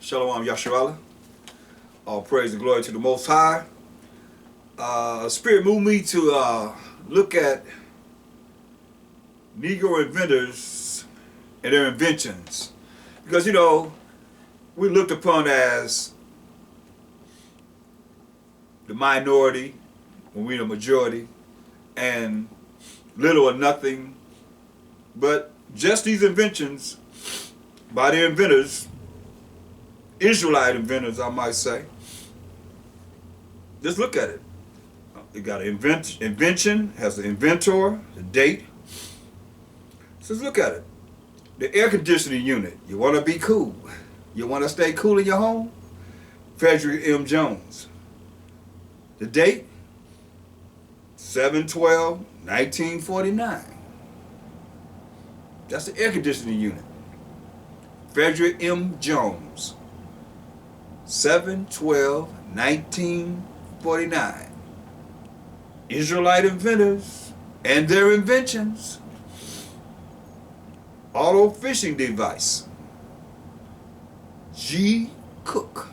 Shalom Yasharala. All praise and glory to the Most High. Spirit moved me to look at Negro inventors and their inventions. Because, we looked upon as the minority when we're the majority, and little or nothing, but just these inventions by the inventors, Israelite inventors, I might say. Just look at it. It got an invention, has an inventor, the date. So let's look at it. The air conditioning unit. You want to be cool. You want to stay cool in your home? Frederick M. Jones. The date? 7/12/1949. That's the air conditioning unit. Frederick M. Jones. 7/12/1949. Israelite inventors and their inventions. Auto fishing device. G. Cook.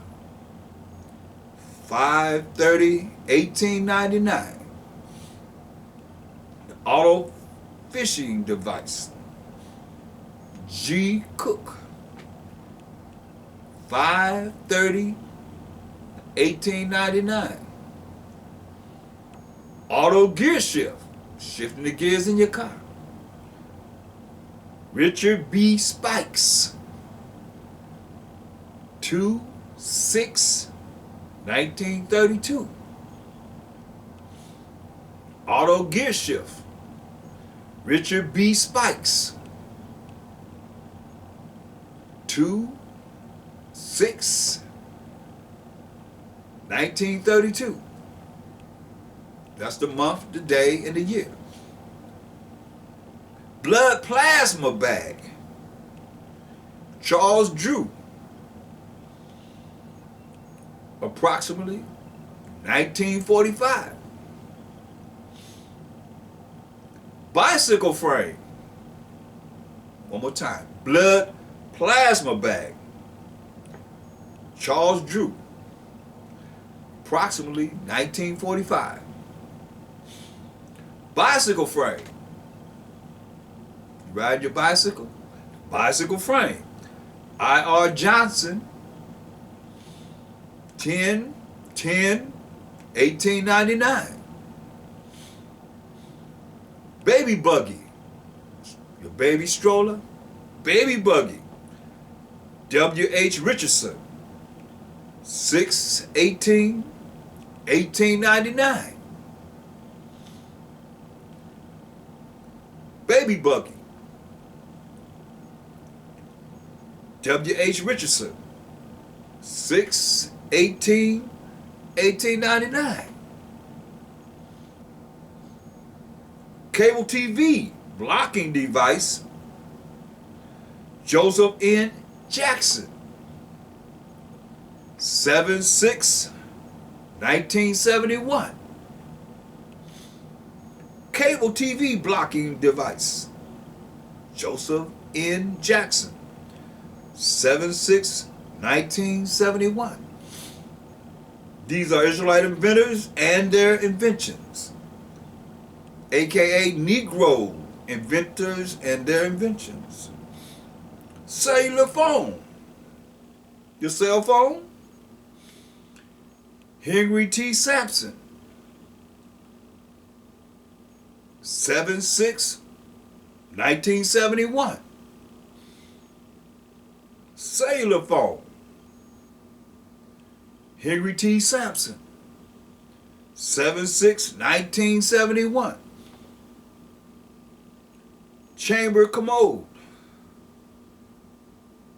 5/30/1899. The auto fishing device. G. Cook. 5/30/1899. Auto gear shift. Shifting the gears in your car. Richard B. Spikes. 2/6/1932. Auto gear shift. Richard B. Spikes. 2/6/1932. That's the month, the day, and the year. Blood plasma bag. Charles Drew. Approximately 1945. Bicycle frame. One more time. Blood plasma bag. Charles Drew. Approximately 1945. Bicycle frame. You ride your bicycle? Bicycle frame. I.R. Johnson. 10/10/1899. Baby buggy. Your baby stroller. Baby buggy. W.H. Richardson. 6/18/1899. Baby buggy. W.H. Richardson. 6/18/1899. Cable TV blocking device. Joseph N. Jackson. 7/6/1971. Cable TV blocking device. Joseph N. Jackson. 7/6/1971. These are Israelite inventors and their inventions, aka Negro inventors and their inventions. Cellular phone. Your cell phone? Henry T. Sampson. 7/6/1971. Cellular phone. Henry T. Sampson. 7/6/1971. Chamber commode.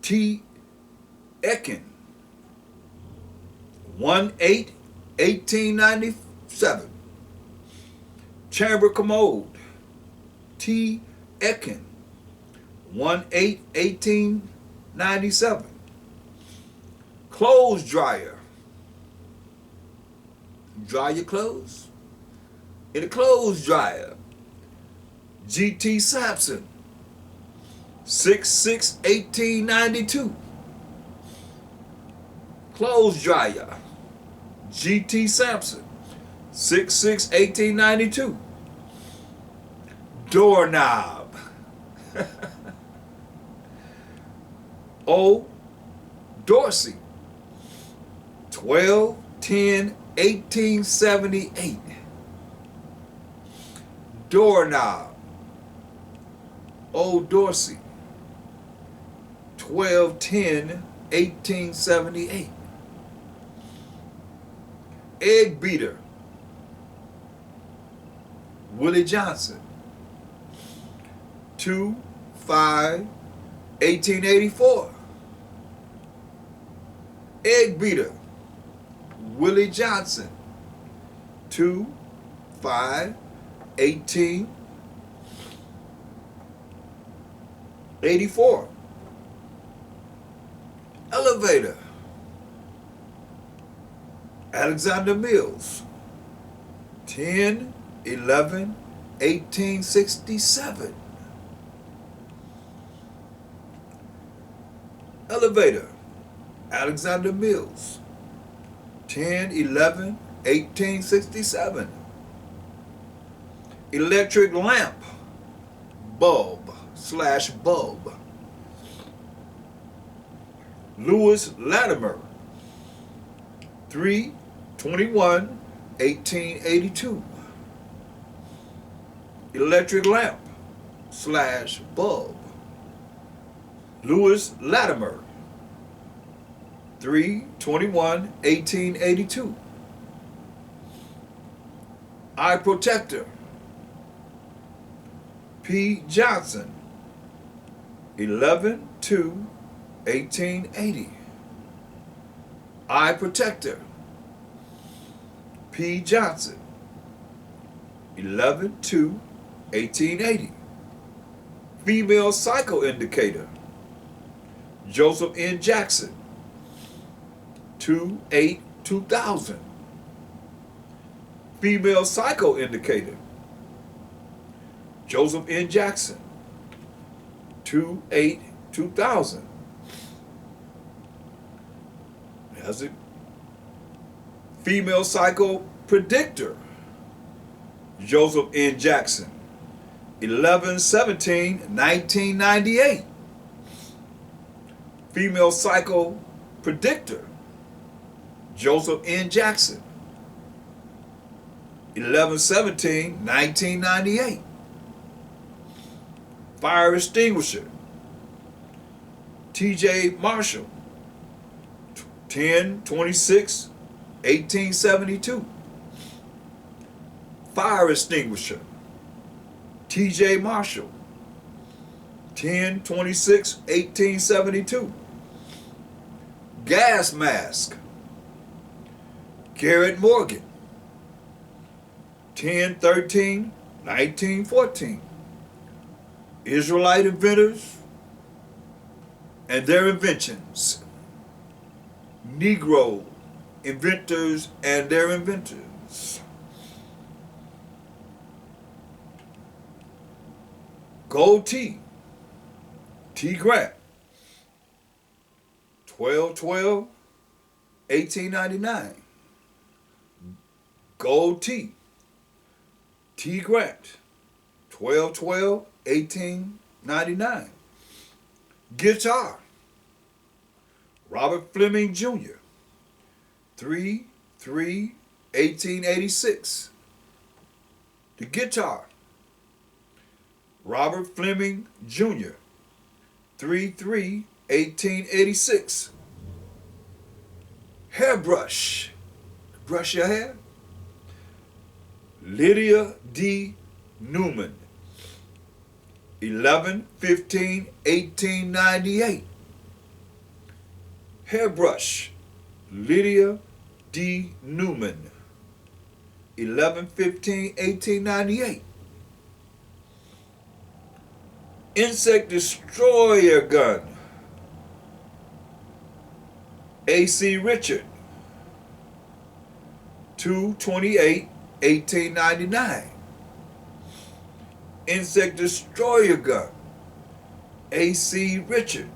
T. Ekin. 1/8/1897. Chamber commode. T. Ekin. 1/8/1897. Clothes dryer. Dry your clothes in a clothes dryer. G.T. Sampson. 6/6/1892. Clothes dryer, G.T. Sampson, 6/6/1892. Doorknob, O. Dorsey, 12/10/1878. Doorknob, O. Dorsey, 12/10/1878. Egg beater, Willie Johnson, 2/5/1884. Egg beater, Willie Johnson, 2/5/1884. Elevator, Alexander Mills, 10/11/1867. Elevator, Alexander Mills, 10/11/1867. Electric lamp, bulb/bulb, Lewis Latimer, 3/21/1882. Electric lamp/bulb, Lewis Latimer, 3/21/1882. Eye protector, P. Johnson, 11/2/1880. Eye protector, P. Johnson, 11/2/1880. Female cycle indicator, Joseph N. Jackson, 2/8/2000. Female cycle indicator, Joseph N. Jackson, 2/8/2000. That's it. Female cycle predictor, Joseph N. Jackson, 11/17/1998. Female cycle predictor, Joseph N. Jackson, 11/17/1998. Fire extinguisher, T.J. Marshall, 10/26/1872. Fire extinguisher, T.J. Marshall, 10/26/1872. Gas mask, Garrett Morgan, 10/13/1914. Israelite inventors and their inventions. Negro inventors and their inventors. Gold T. T. Grant, 12/12/1899. Gold T. T. Grant, 12/12/1899. Guitar, Robert Fleming Jr., 3/3/1886. The guitar, Robert Fleming Jr., 3/3/1886. Hairbrush, brush your hair, Lydia D. Newman, 11/15/1898. Hairbrush, Lydia D. Newman, 11/15/1898. Insect destroyer gun, A.C. Richard, 2/28/1899. Insect destroyer gun, A.C. Richard,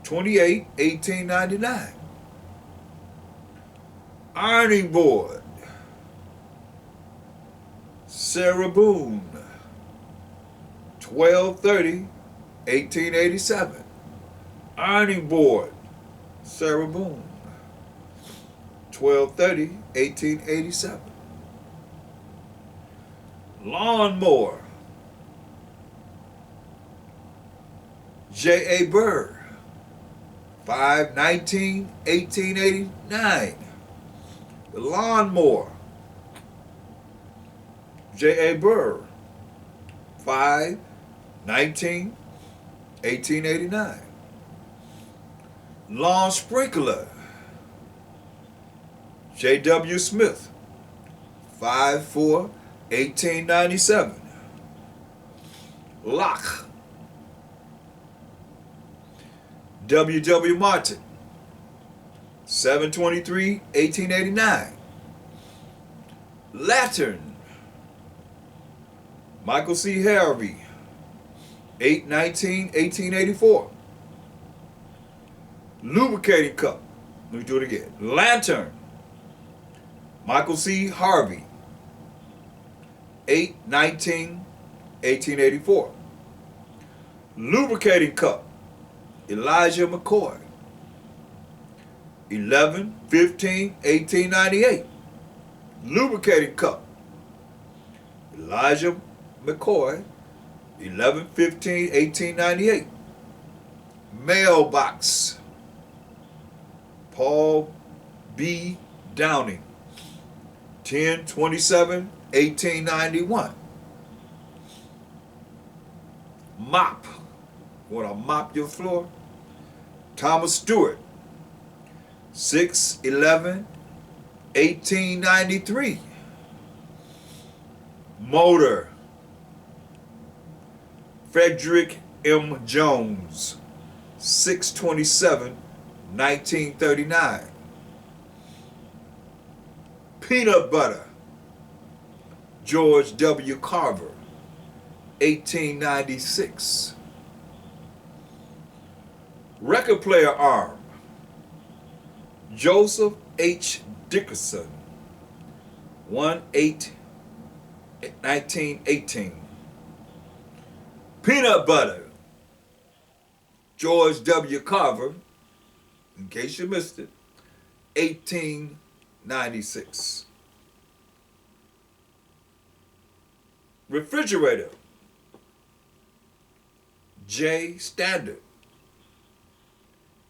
28, 1899. Ironing board, Sarah Boone, 12/30, 1887. Ironing board, Sarah Boone, 12/30, 1887. Lawnmower, J.A. Burr, 5/19, 1889. The lawnmower, J.A. Burr, 5/19, 1889. Lawn sprinkler, J.W. Smith, 5/4, 1897. Lock, W.W. Martin, 7/23, 1889. Lantern, Michael C. Harvey, 8/19, 1884. Lubricating cup, let me do it again. Lantern, Michael C. Harvey, 8/19, 1884. Lubricating cup, Elijah McCoy, 11/15, 1898. Lubricating cup, Elijah McCoy, 11/15, 1898. Mailbox, Paul B. Downing, 10/27, 1891. Mop, want to mop your floor? Thomas Stewart, 6/11, 1893. Motor, Frederick M. Jones, 6/27, 1939. Peanut butter, George W. Carver, 1896. Record player arm, Joseph H. Dickerson, 1/8/1918. Peanut butter, George W. Carver, in case you missed it, 1896. Refrigerator, J. Standard,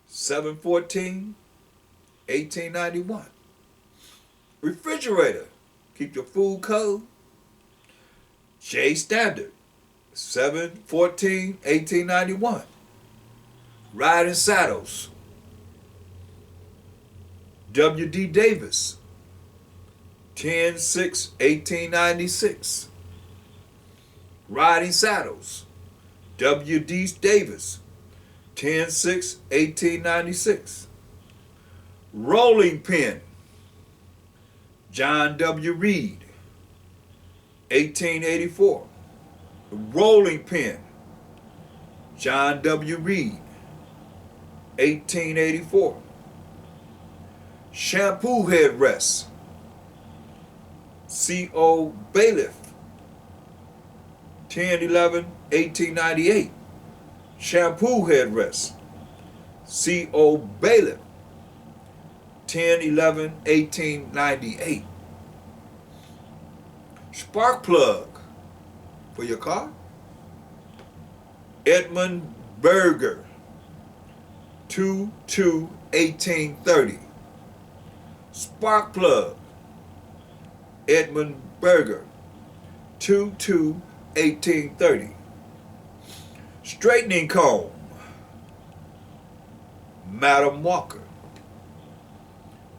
7/14, 1891. Refrigerator, keep your food cold, J. Standard, 7/14, 1891. Riding saddles, W.D. Davis, 10/6, 1896. Riding saddles, W.D. Davis, 10/6, 1896. Rolling pin, John W. Reed, 1884. Rolling pin, John W. Reed, 1884. Shampoo headrest, C.O. Bailiff, 10/11, 1898. Shampoo headrest, C.O. Bailiff, 10/11, 1898. Spark plug for your car, Edmund Berger, 2/2/1830. Spark plug, Edmund Berger, 2/2/1830. Straightening comb, Madam Walker,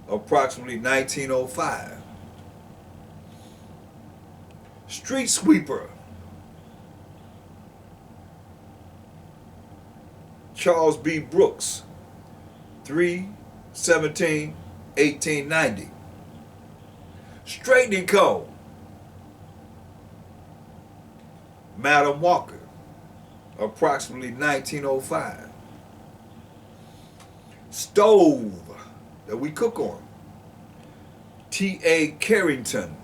approximately 1905. Street sweeper, Charles B. Brooks, 3/17/1890. Straightening comb, Madam Walker, approximately 1905. stove that we cook on. T.A. Carrington,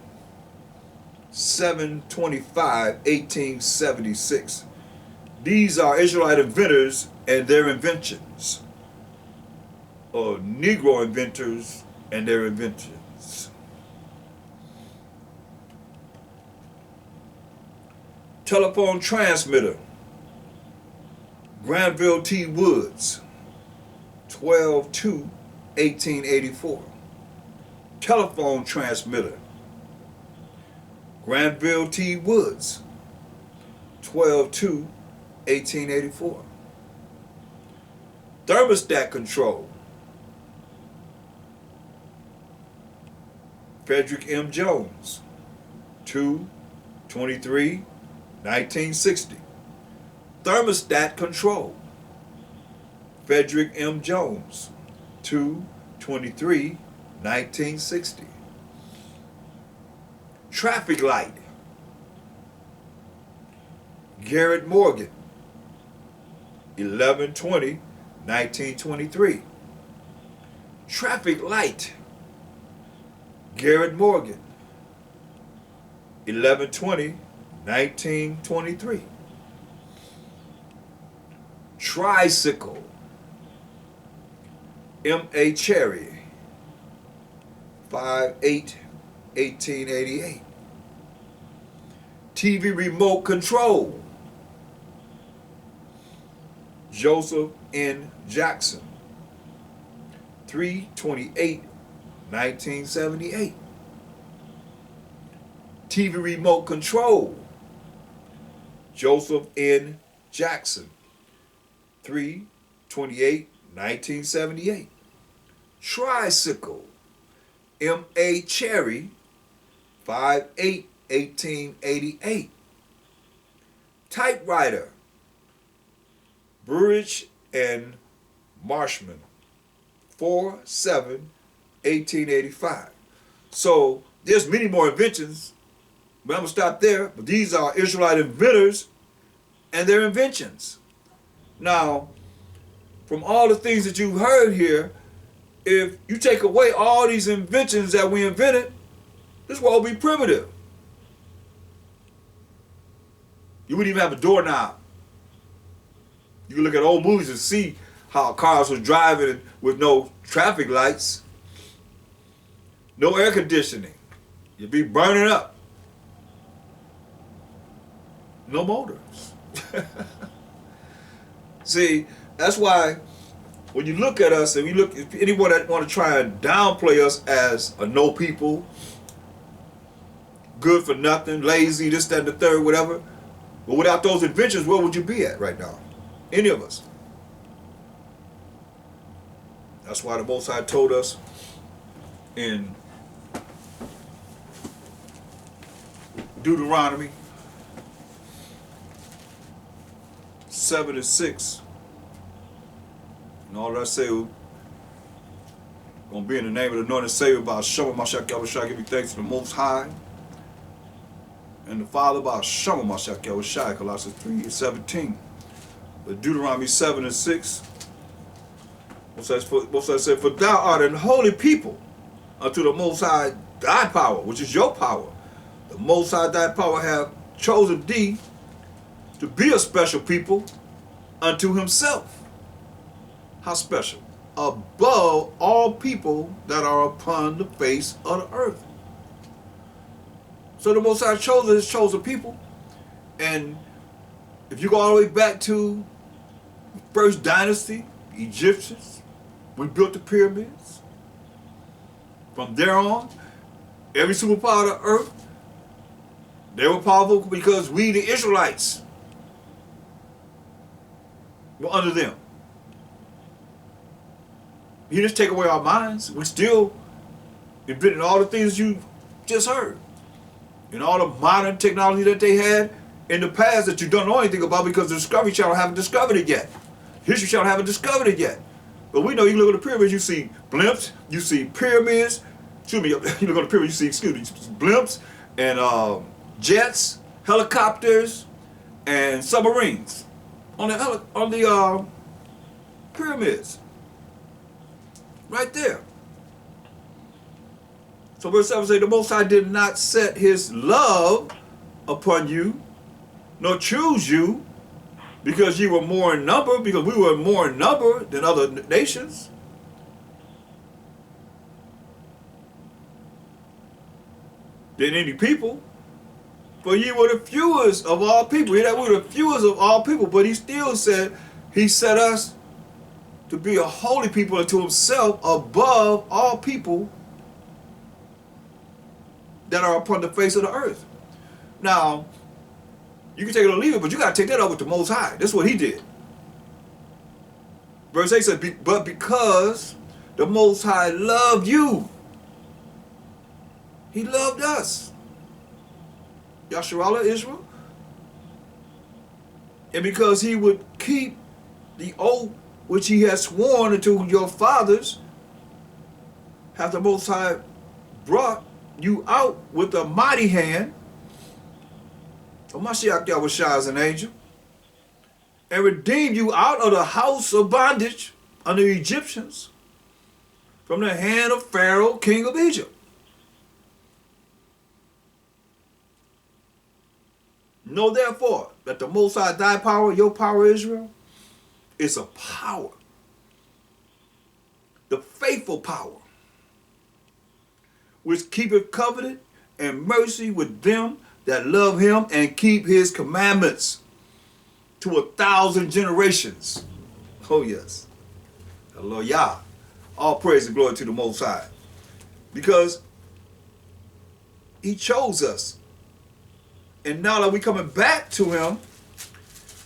7/25/1876. These are Israelite inventors and their inventions, or Negro inventors and their inventions. Telephone transmitter, Granville T. Woods, 12/2/1884. Telephone transmitter, Granville T. Woods, 12/2/1884. Thermostat control, Frederick M. Jones, 2/23/1960. Thermostat control, Frederick M. Jones, 2/23/1960. Traffic light, Garrett Morgan, 11/20/1923. Traffic light, Garrett Morgan, 11/20/1923. Tricycle, M.A. Cherry, 5/8/1888. TV remote control, Joseph N. Jackson, 3/28/1978. TV remote control, Joseph N. Jackson, 3/28/1978. Tricycle, M.A. Cherry, 5/8/1888. Typewriter, Burridge and Marshman, 4/7/1885. So there's many more inventions, but I'm going to stop there. But these are Israelite inventors and their inventions. Now, from all the things that you've heard here, if you take away all these inventions that we invented, this world would be primitive. You wouldn't even have a doorknob. You can look at old movies and see how cars were driving with no traffic lights, no air conditioning. You'd be burning up. No motors. See, that's why when you look at us and you look, if anyone that want to try and downplay us as a no people, good for nothing, lazy, this, that, and the third, whatever, but without those inventions, where would you be at right now? Any of us. That's why the Most High told us in Deuteronomy 7:6, and all that I say gonna be in the name of the anointed Savior by Shema Mashiach Yahushua. Give you thanks to the Most High and the Father by Shema Mashiach Yahushua. Colossians 3:17. But Deuteronomy 7:6. Most High said, "For thou art an holy people unto the Most High thy power," which is your power. The Most High thy power have chosen thee to be a special people unto himself. How special? Above all people that are upon the face of the earth. So the Most High chose his chosen people. And if you go all the way back to the first dynasty, the Egyptians, we built the pyramids. From there on, every superpower of the earth, they were powerful because we, the Israelites, were under them. He didn't take away our minds. We still invented all the things you just heard. And all the modern technology that they had in the past that you don't know anything about because the Discovery Channel haven't discovered it yet. History Channel haven't discovered it yet. But we know you look at the pyramids, you see blimps, you see pyramids. Excuse me, you look at the pyramids, you see, blimps and jets, helicopters, and submarines on the pyramids. Right there. So verse 7 says, the Most High did not set his love upon you, nor choose you, because you were more in number, because we were more in number than other nations. Than any people. For ye were the fewest of all people. We were the fewest of all people, but he still said he set us to be a holy people unto himself above all people that are upon the face of the earth. Now, you can take it or leave it, but you got to take that up with the Most High. That's what he did. Verse 8 says, but because the Most High loved you, he loved us. Yasharallah, Israel. And because he would keep the oath which he has sworn unto your fathers, hath the Most High brought you out with a mighty hand. Mashiach Yahushua is an angel, and redeemed you out of the house of bondage under the Egyptians, from the hand of Pharaoh, king of Egypt. Know therefore that the Most High, thy power, your power, Israel, is a power, the faithful power, which keepeth covenant and mercy with them that love him and keep his commandments to 1,000 generations. Oh yes. Hallelujah. All praise and glory to the Most High. Because he chose us. And now that we're coming back to him,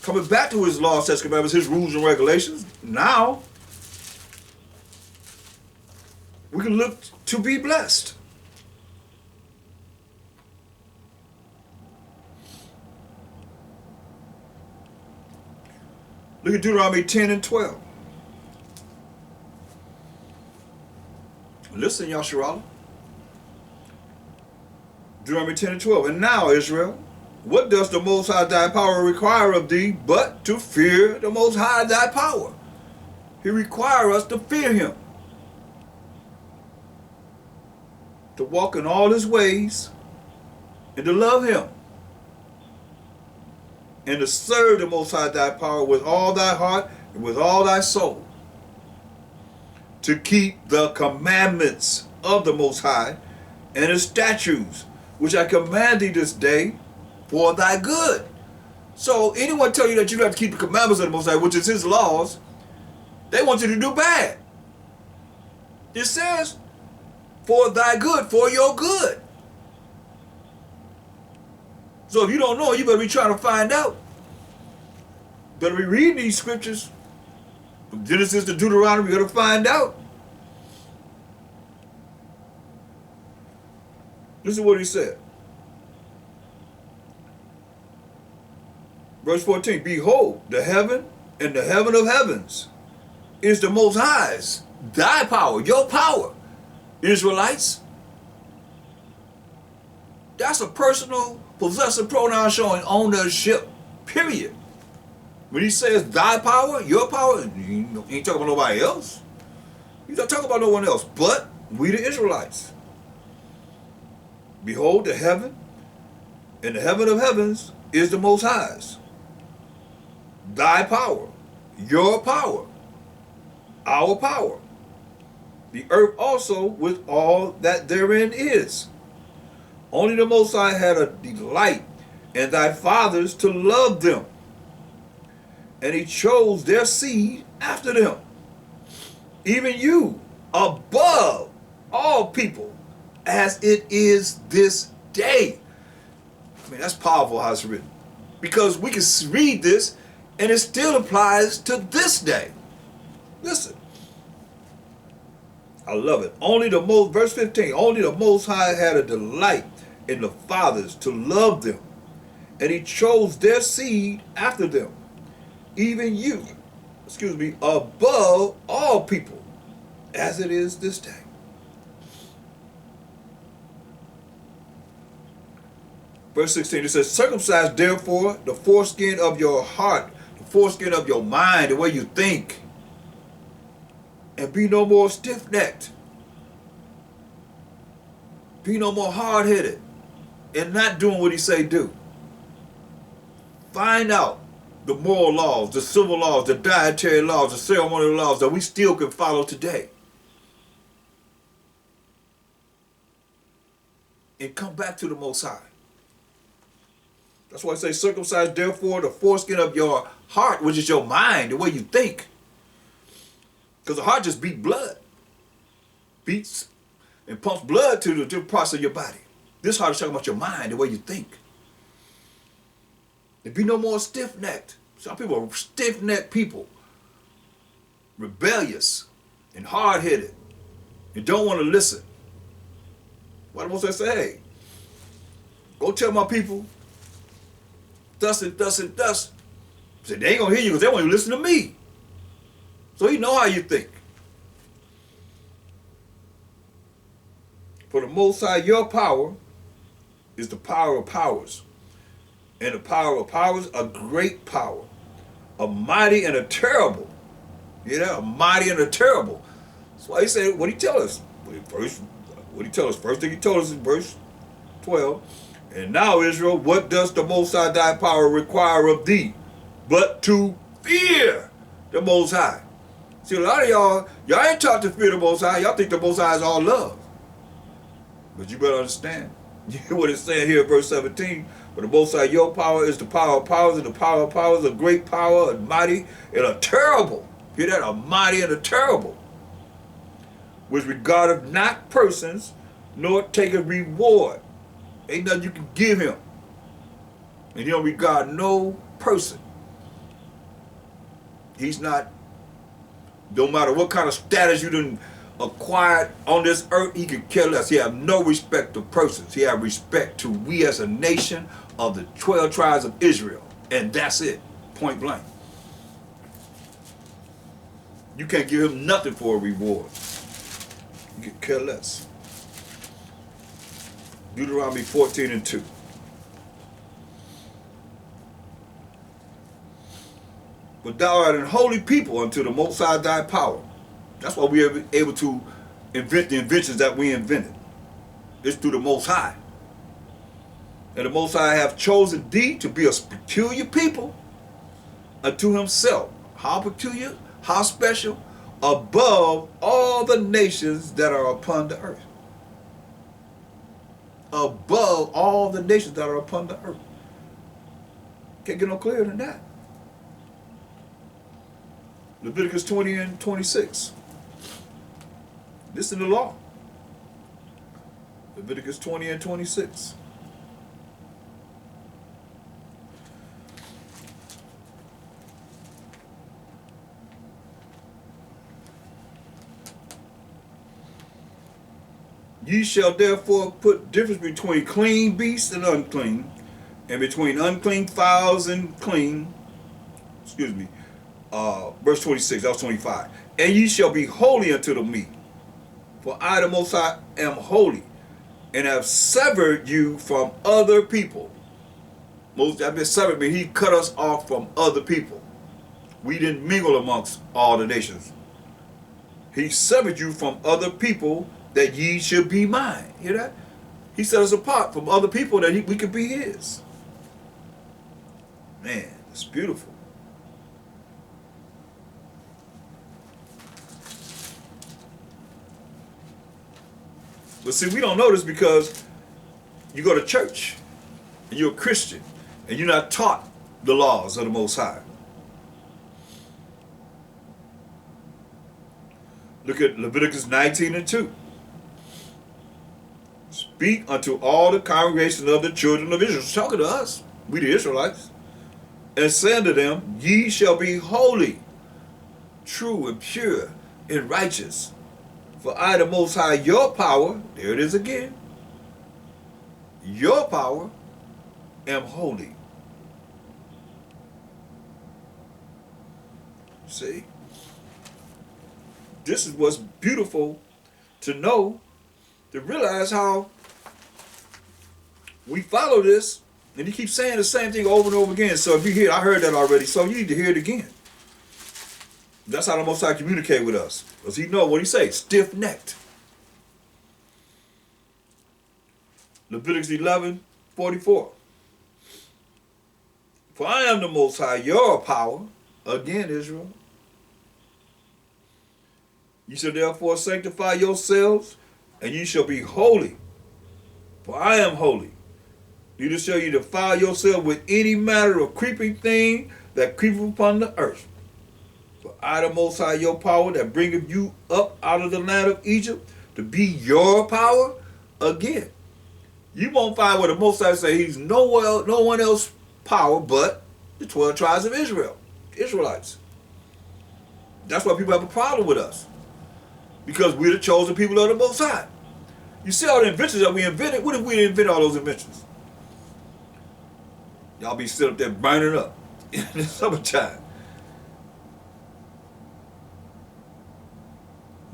coming back to his laws, statutes, commandments, his rules and regulations, now we can look to be blessed. Look at Deuteronomy 10 and 12. Listen, Yasharallah. Deuteronomy 10 and 12. And now, Israel, what does the Most High thy power require of thee but to fear the Most High thy power? He requires us to fear him, to walk in all his ways, and to love him, and to serve the Most High thy power with all thy heart and with all thy soul, to keep the commandments of the Most High and his statutes, which I command thee this day for thy good. So anyone tell you that you have to keep the commandments of the Most High, which is his laws, they want you to do bad. It says, for thy good, for your good. So if you don't know, you better be trying to find out. Better be reading these scriptures. From Genesis to Deuteronomy, you got to find out. This is what he said. Verse 14, behold, the heaven and the heaven of heavens is the Most High's, thy power, your power, Israelites. That's a personal possessive pronoun showing ownership, period. When he says thy power, your power, he ain't talking about nobody else. He's not talking about no one else, but we the Israelites. Behold, the heaven and the heaven of heavens is the Most High's. Thy power, your power, our power. The earth also with all that therein is. Only the Most High had a delight in thy fathers to love them, and he chose their seed after them, even you, above all people, as it is this day. I mean, that's powerful how it's written. Because we can read this, and it still applies to this day. Listen. I love it. Verse 15, only the Most High had a delight in the fathers to love them, and he chose their seed after them, even you, above all people, as it is this day. Verse 16, it says, circumcise therefore the foreskin of your heart, the foreskin of your mind, the way you think, and be no more stiff-necked. Be no more hard-headed and not doing what he say do. Find out the moral laws, the civil laws, the dietary laws, the ceremonial laws that we still can follow today. And come back to the Most High. That's why I say circumcise therefore the foreskin of your heart, which is your mind, the way you think. Because the heart just beats blood. Beats and pumps blood to the parts of your body. This heart is talking about your mind, the way you think. And be no more stiff-necked. Some people are stiff-necked people. Rebellious and hard-headed. And don't want to listen. Why the Most High say, hey, go tell my people thus and thus and thus. He said, they ain't going to hear you because they won't even listen to me. So he know how you think. For the Most High, your power is the power of powers. And the power of powers, a great power. A mighty and a terrible. You know, a mighty and a terrible. That's why he said, what he tell us? First thing he told us in verse 12. And now, Israel, what does the Most High thy power require of thee? But to fear the Most High. See, a lot of y'all ain't taught to fear the Most High. Y'all think the Most High is all love. But you better understand. You hear what it's saying here in verse 17. But the Most High, your power is the power of powers, and the power of powers, a great power, a mighty, and a terrible. Hear that? A mighty and a terrible. Which regardeth not persons, nor taketh reward. Ain't nothing you can give him. And he don't regard no person. He's not, no matter what kind of status you done acquired on this earth, he could care less. He have no respect of persons. He have respect to we as a nation of the 12 tribes of Israel. And that's it. Point blank. You can't give him nothing for a reward. You could care less. Deuteronomy 14:2. But thou art an holy people unto the Most High thy power. That's why we are able to invent the inventions that we invented. It's through the Most High. And the Most High have chosen thee to be a peculiar people unto himself. How peculiar? How special? Above all the nations that are upon the earth. Above all the nations that are upon the earth. Can't get no clearer than that. Leviticus 20 and 26. This is the law. Leviticus 20 and 26. Ye shall therefore put difference between clean beasts and unclean, and between unclean fowls and clean. Verse 26, that was 25. And ye shall be holy unto the meat. For I, the Most High, am holy, and have severed you from other people. I've been severed, means he cut us off from other people. We didn't mingle amongst all the nations. He severed you from other people that ye should be mine. Hear that? He set us apart from other people that we could be his. Man, it's beautiful. But see, we don't know this because you go to church and you're a Christian and you're not taught the laws of the Most High. Look at Leviticus 19 and 2. Speak unto all the congregation of the children of Israel. It's talking to us, we the Israelites. And say unto them, ye shall be holy, true and pure and righteous. For I, the Most High, your power, there it is again, your power, am holy. See? This is what's beautiful to know, to realize how we follow this, and he keeps saying the same thing over and over again. So if you hear, I heard that already, so you need to hear it again. That's how the Most High communicate with us. Because he know what he say, stiff-necked. Leviticus 11:44. For I am the Most High, your power. Again, Israel. You shall therefore sanctify yourselves, and ye shall be holy. For I am holy. Neither shall you defile yourself with any matter of creeping thing that creepeth upon the earth. For I, the Most High, your power, that bringeth you up out of the land of Egypt, to be your power. Again, you won't find where the Most High say he's no one else power but the 12 tribes of Israel, Israelites. That's why people have a problem with us, because we're the chosen people of the Most High. You see all the inventions that we invented? What if we didn't invent all those inventions? Y'all be sitting up there burning up in the summertime.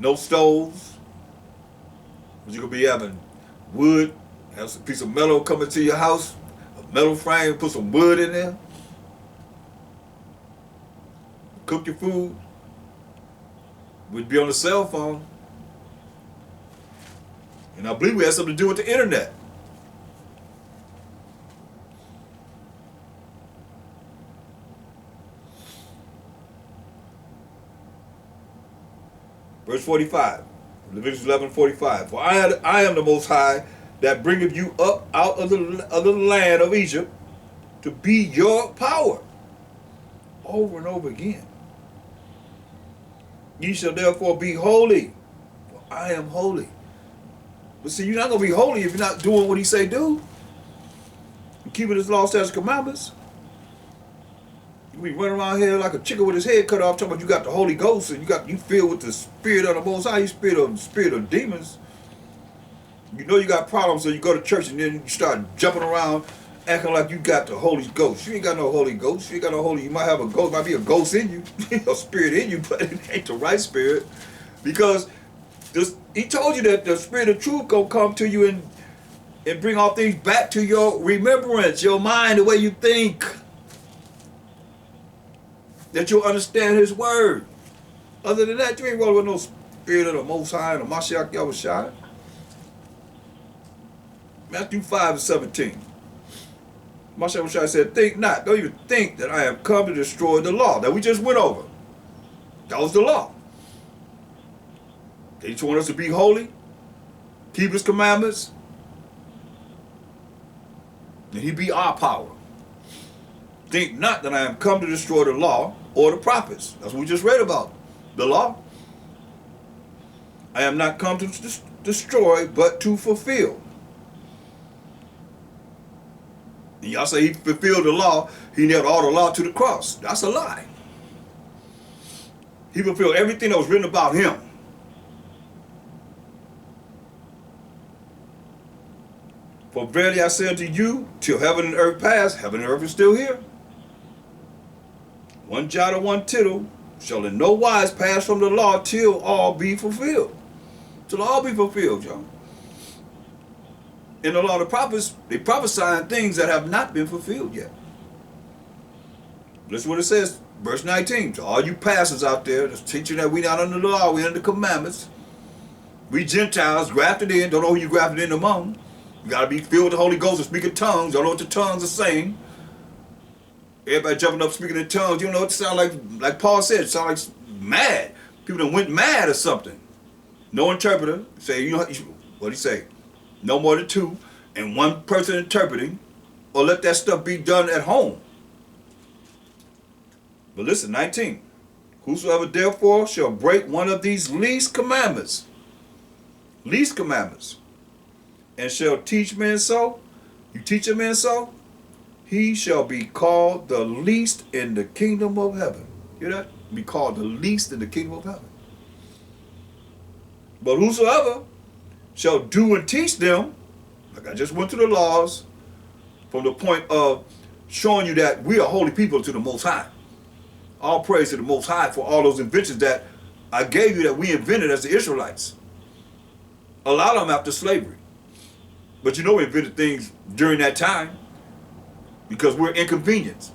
No stoves. But you're going to be having wood, have some piece of metal coming to your house, a metal frame, put some wood in there. Cook your food. We'd be on the cell phone. And I believe we had something to do with the internet. Verse 45, Leviticus 11:45. For I am the Most High, that bringeth you up out of the land of Egypt, to be your power. Over and over again. Ye shall therefore be holy, for I am holy. But see, you're not going to be holy if you're not doing what he say do. And keeping his law, statutes, commandments. You be running around here like a chicken with his head cut off, talking about you got the Holy Ghost and you filled with the spirit of the Most High, you spirit of demons. You know you got problems, so you go to church and then you start jumping around acting like you got the Holy Ghost. You ain't got no Holy Ghost. You ain't got no Holy. You might have a ghost, might be a ghost in you, a spirit in you, but it ain't the right spirit, because he told you that the spirit of truth gonna come to you and bring all things back to your remembrance, your mind, the way you think. That you'll understand his word. Other than that, you ain't rolling with no spirit of the Most High and the Mashiach Yahushua. Matthew 5:17. Mashiach Yahushua said, think not, don't even think that I have come to destroy the law that we just went over. That was the law. He just want us to be holy, keep his commandments, and he be our power. Think not that I am come to destroy the law or the prophets. That's what we just read about. The law. I am not come to destroy, but to fulfill. And y'all say he fulfilled the law. He nailed all the law to the cross. That's a lie. He fulfilled everything that was written about him. For verily I say unto you, till heaven and earth pass, heaven and earth is still here. One jot or one tittle shall in no wise pass from the law till all be fulfilled. Till all be fulfilled, y'all. In the law of the prophets, they prophesying things that have not been fulfilled yet. Listen what it says, verse 19. To all you pastors out there that's teaching that we not under the law, we under the commandments. We Gentiles, grafted in, don't know who you grafted in among. You got to be filled with the Holy Ghost and speak in tongues. Don't know what the tongues are saying. Everybody jumping up speaking in tongues. You don't know what it sounds like Paul said. It sounds like mad. People done went mad or something. No interpreter. Say, you know, what he say? No more than two. And one person interpreting. Or let that stuff be done at home. But listen, 19. Whosoever therefore shall break one of these least commandments. Least commandments. And shall teach men so, you teach a man so, he shall be called the least in the kingdom of heaven. Hear that? Be called the least in the kingdom of heaven. But whosoever shall do and teach them, like I just went through the laws, from the point of showing you that we are holy people to the Most High. All praise to the Most High for all those inventions that I gave you that we invented as the Israelites. A lot of them after slavery. But you know we invented things during that time because we're inconvenienced.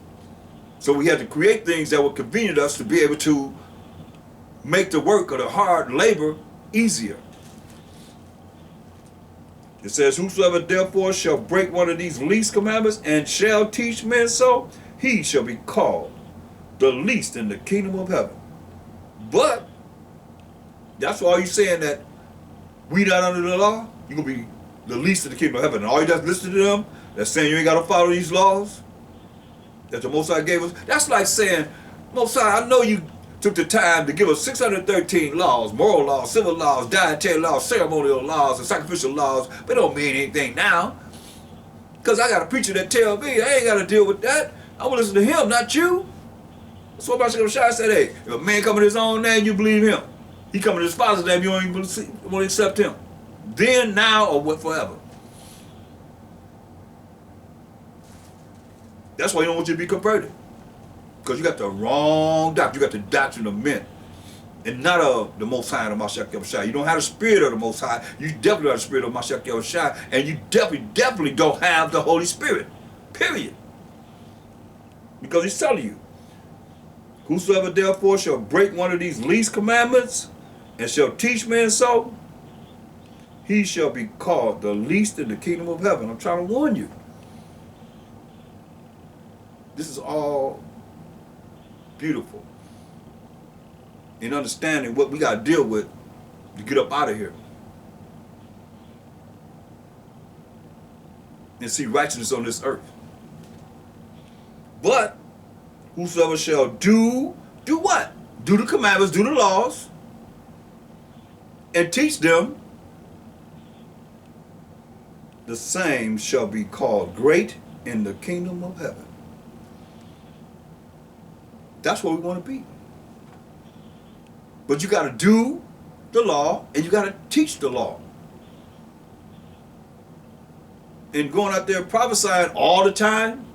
So we had to create things that would convenient us to be able to make the work of the hard labor easier. It says, whosoever therefore shall break one of these least commandments and shall teach men so, he shall be called the least in the kingdom of heaven. But that's why you're saying that we not under the law, you're going to be the least in the kingdom of heaven. And all you just listen to them, that's saying you ain't got to follow these laws that the Most High gave us. That's like saying, Most High, I know you took the time to give us 613 laws, moral laws, civil laws, dietary laws, ceremonial laws, and sacrificial laws, but it don't mean anything now. Because I got a preacher that tell me, I ain't got to deal with that. I will listen to him, not you. That's what Moshe said, hey, if a man come in his own name, you believe him. He come in his father's name, you don't even want to accept him. Then, now, or what forever. That's why you don't want you to be converted. Because you got the wrong doctrine. You got the doctrine of men. And not of the Most High and the Mashiach Yahushua. You don't have the spirit of the Most High. You definitely have the spirit of Mashiach Yahushua. And you definitely don't have the Holy Spirit. Period. Because he's telling you, whosoever therefore shall break one of these least commandments and shall teach men so, he shall be called the least in the kingdom of heaven. I'm trying to warn you. This is all beautiful in understanding what we got to deal with to get up out of here and see righteousness on this earth. But whosoever shall do what? Do the commandments, do the laws, and teach them, the same shall be called great in the kingdom of heaven. That's what we want to be. But you got to do the law and you got to teach the law. And going out there prophesying all the time,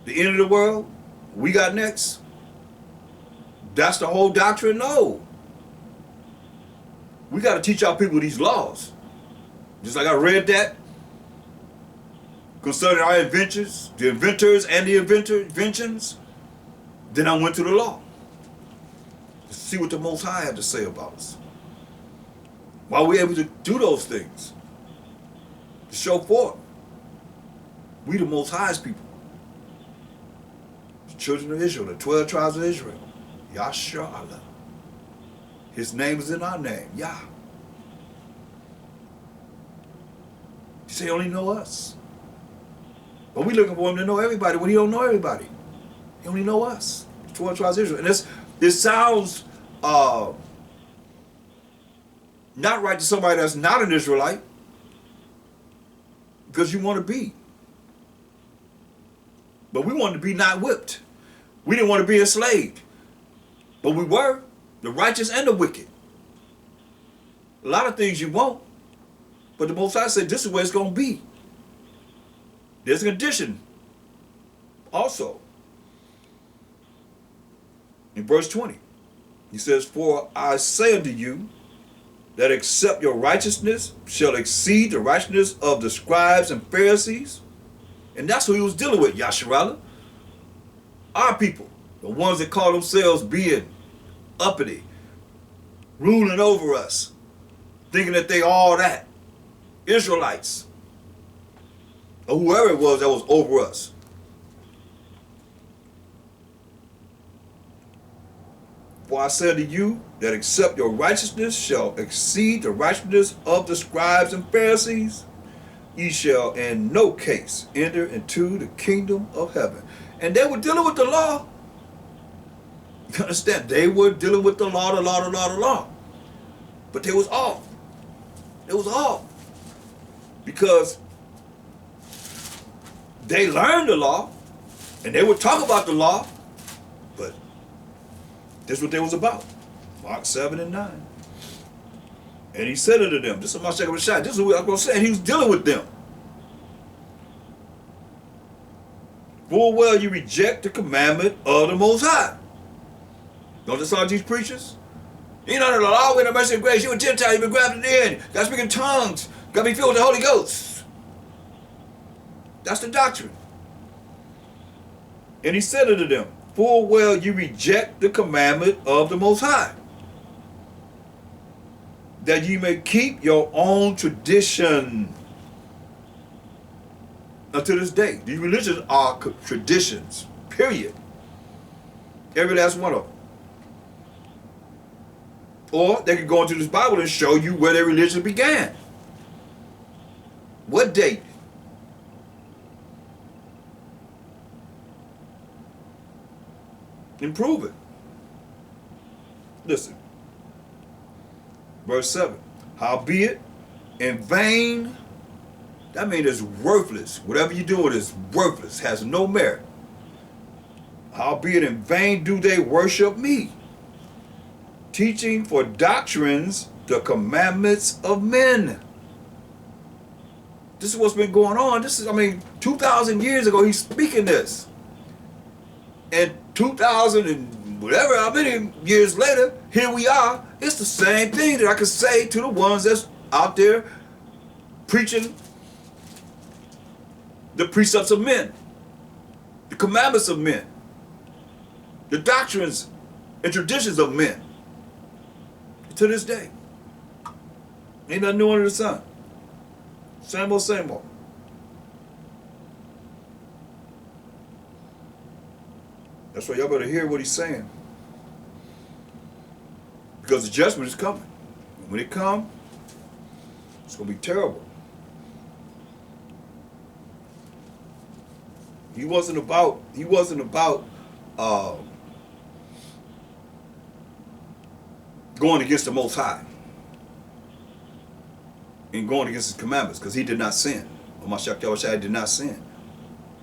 the end of the world, we got next. That's the whole doctrine? No. We got to teach our people these laws. Just like I read that concerning our inventions, the inventors and the inventions. Then I went to the law to see what the Most High had to say about us. Why we're able to do those things. To show forth. We the Most High's people. The children of Israel, the 12 tribes of Israel. Yasharallah. His name is in our name. Yah. He say he only know us. But we looking for him to know everybody when he don't know everybody. He only know us. 12 tribes of Israel. And this sounds not right to somebody that's not an Israelite. Because you want to be. But we wanted to be not whipped. We didn't want to be enslaved. But we were. The righteous and the wicked. A lot of things you want. But the Most High said this is where it's going to be. There's a condition also. In verse 20, he says, for I say unto you, that except your righteousness shall exceed the righteousness of the scribes and Pharisees. And that's who he was dealing with, Yasharallah. Our people, the ones that call themselves being uppity, ruling over us, thinking that they all that. Israelites, or whoever it was that was over us. For I say to you, that except your righteousness shall exceed the righteousness of the scribes and Pharisees, ye shall in no case enter into the kingdom of heaven. And they were dealing with the law. You understand? They were dealing with the law. But they was off. It was off. Because they learned the law, and they would talk about the law, but this is what they was about. Mark 7 and 9. And he said unto them, this is my second shot. This is what I'm going to say. And he was dealing with them. Full well you reject the commandment of the Most High. Don't this all these preachers? You know, the law with the mercy and grace. You a Gentile, you've been grafted in. Got to speak in tongues. Got to be filled with the Holy Ghost. That's the doctrine. And he said unto them, full well you reject the commandment of the Most High, that ye may keep your own tradition until this day. These religions are traditions, period. Every last one of them. Or they could go into this Bible and show you where their religion began. What date? And prove it. Listen. Verse 7. Howbeit, in vain, that means it's worthless. Whatever you do, it is worthless, has no merit. Howbeit, in vain do they worship me, teaching for doctrines the commandments of men. This is what's been going on. This is, 2,000 years ago, he's speaking this. And 2,000 and whatever, how many years later, here we are. It's the same thing that I could say to the ones that's out there preaching the precepts of men, the commandments of men, the doctrines and traditions of men. To this day. Ain't nothing new under the sun. Same old, same old. That's why y'all better hear what he's saying. Because the judgment is coming. And when it comes, it's going to be terrible. He wasn't about going against the Most High and going against his commandments, because he did not sin. Mashiach Yahushua did not sin.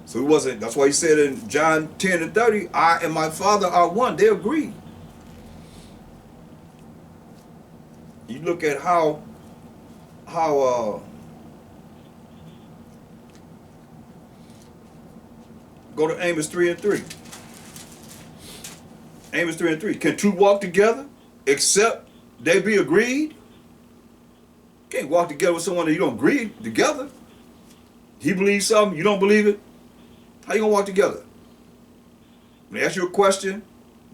So he wasn't, that's why he said in John 10 and 30, I and my Father are one. They agreed. You look at how go to Amos 3 and 3. Amos 3 and 3. Can two walk together except they be agreed? You can't walk together with someone that you don't agree together. He believes something, you don't believe it. How you gonna walk together? When they ask you a question,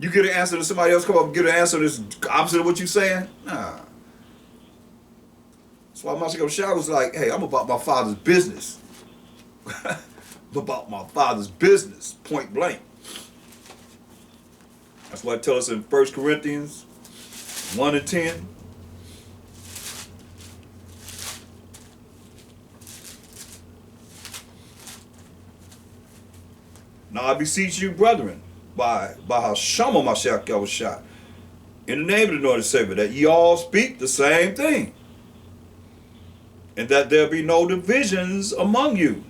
you get an answer, to somebody else come up and get an answer that's opposite of what you're saying? Nah. That's why Mashiach Yahushua was like, hey, I'm about my Father's business. I'm about my Father's business, point blank. That's why it tells us in 1 Corinthians 1 and 10. Now I beseech you, brethren, by Hashama Mashiach Yahushua, in the name of the Lord and Savior, that ye all speak the same thing, and that there be no divisions among you,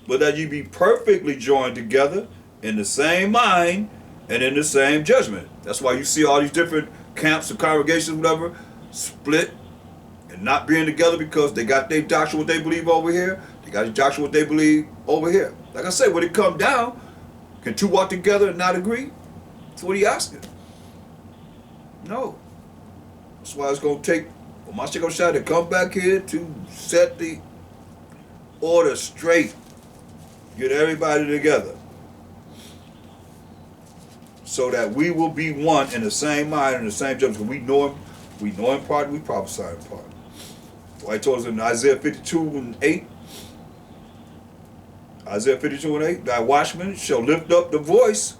but that ye be perfectly joined together in the same mind and in the same judgment. That's why you see all these different camps and congregations, whatever, split and not being together, because they got their doctrine, what they believe over here. They got their doctrine, what they believe over here. Like I said, when it come down, can two walk together and not agree? That's what he asking. No. That's why it's going to take Mashiach Yahushua to come back here to set the order straight. Get everybody together. So that we will be one in the same mind and the same judgment. We know in part, we prophesy in part. Why he told us in Isaiah 52 and 8. Isaiah 52 and 8, thy watchmen shall lift up the voice